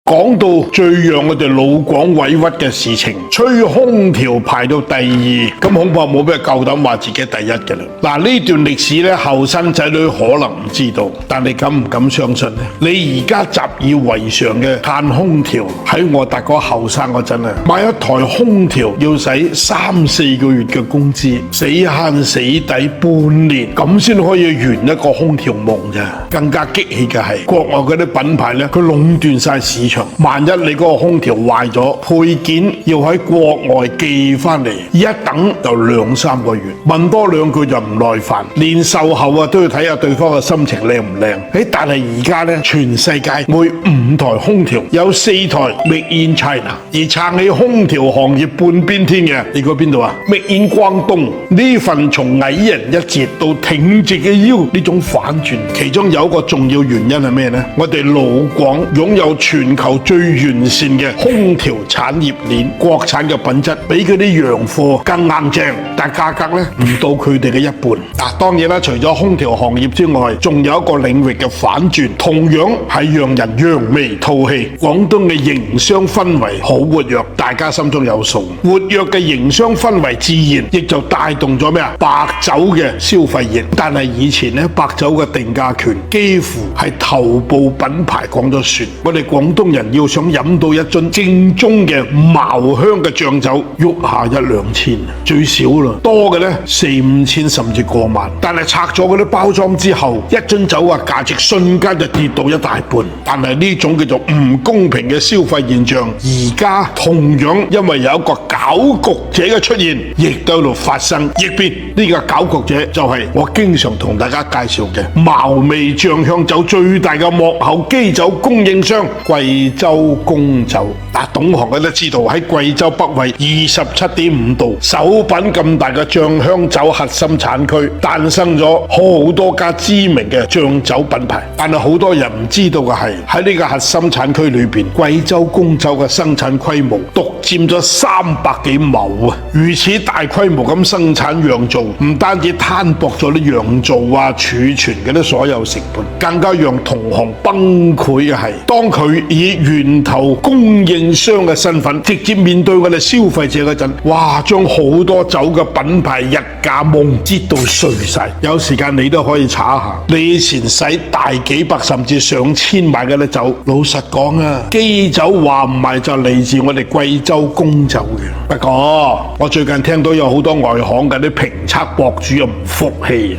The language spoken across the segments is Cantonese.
講到最讓我哋老廣委屈嘅事情，吹空調排到第二，咁恐怕冇咩夠膽話自己第一嘅啦。嗱，呢段歷史咧，後生仔女可能唔知道，但你敢唔敢相信呢？你而家習以為常嘅嘆空調，喺我大哥後生嗰陣啊，買一台空調要使3-4個月嘅工資，死慳死抵半年，咁先可以圓一個空調夢咋。更加激氣嘅係，國外嗰啲品牌咧，佢壟斷晒市場。萬一你嗰個空調壞咗，配件要喺國外寄翻嚟，一等就2-3個月，問多兩句就唔耐煩，連售後都要睇下對方嘅心情靚唔靚。但係而家呢，全世界每5台空調有4台 Made in China， 而撐起空調行業半邊天嘅，你估邊度啊？ Made in 廣東。呢份從矮人一截到挺直嘅腰，呢種反轉，其中有一個重要原因係咩呢？我哋老廣擁有全球最完善嘅空調產業鏈，國產嘅品質比嗰啲洋貨更硬淨，但價格呢唔到佢哋嘅一半。當然啦，除咗空調行業之外，仲有一個領域嘅反轉，同樣係讓人揚眉吐氣。廣東嘅營商氛圍好活躍，大家心中有數。活躍嘅營商氛圍自然亦就帶動咗咩啊？白酒嘅消費熱。但係以前呢，白酒嘅定價權幾乎係頭部品牌講咗算。我哋廣東人要想飲到一樽正宗嘅茅香嘅醬酒，喐下1-2千，最少啦，多嘅呢4-5千甚至過萬。但係拆咗嗰啲包裝之後，一樽酒價值瞬間就跌到1大半。但係呢種叫做唔公平嘅消費現象，而家同樣因為有一個攪局者嘅出現，亦都喺度發生異變。呢個攪局者就係我經常同大家介紹嘅茅味醬香酒最大嘅幕後基酒供應商貴州公酒。懂行嘅都知道，喺貴州北緯27.5度，手品咁大嘅醬香酒核心產區，誕生咗好多家知名嘅醬酒品牌。但係好多人唔知道嘅係，喺呢個核心產區裏邊，貴州公酒嘅生產規模獨佔咗300幾畝啊！如此大規模咁生產釀造，唔單止攤薄咗啲釀造儲存嘅啲所有成本，更加讓同行崩潰嘅係，當佢以源頭供應商嘅身份直接面對我哋消費者嗰陣，哇！將好多酒嘅品牌日價夢擠到碎晒。有時間你都可以查下，你以前使大幾百甚至上千買嘅啲酒，老實講啊，基酒話唔埋就嚟自我哋貴州公酒嘅。不過我最近聽到有好多外行嘅啲評測博主又唔服氣，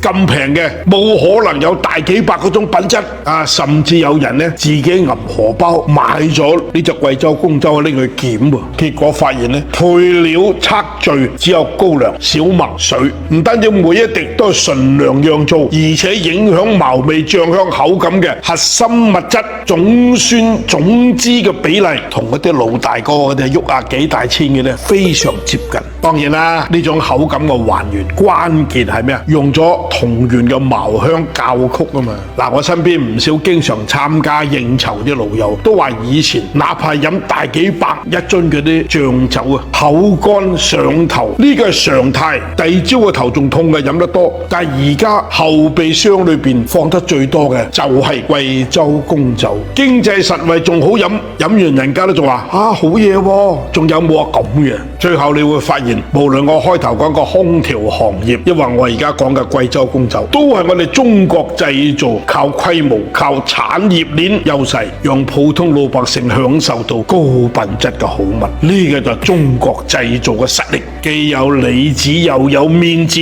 咁平嘅冇可能有大幾百嗰種品質啊！甚至有人呢自己揞荷包買咗呢隻貴州公酒拎去檢喎，結果發現呢配料測序只有高粱、小麥水，唔單止每一滴都係純糧釀造，而且影響茅味醬香口感嘅核心物質總酸總脂嘅比例，同嗰啲老大哥嗰啲喐幾大千嘅呢非常接近。當然啦，呢種口感嘅還原關鍵係咩啊？用咗同源嘅茅香酵曲啊嘛。嗱，我身邊唔少經常參加應酬啲老友都話，以前哪怕飲大幾百一樽嗰啲醬酒啊，口乾上頭呢個係常態，第二朝個頭仲痛嘅飲得多。但係而家後備箱裏邊放得最多嘅就係貴州公酒，經濟實惠仲好飲，飲完人家都仲話好嘢喎，仲有冇咁嘅？最後你會發現，無論我開頭講個空調行業，抑或我而家講嘅貴州公酒，都係我哋中國製造，靠規模、靠產業鏈優勢，讓普通老百姓享受到高品質嘅好物。呢個就係中國製造嘅實力，既有里子又有面子。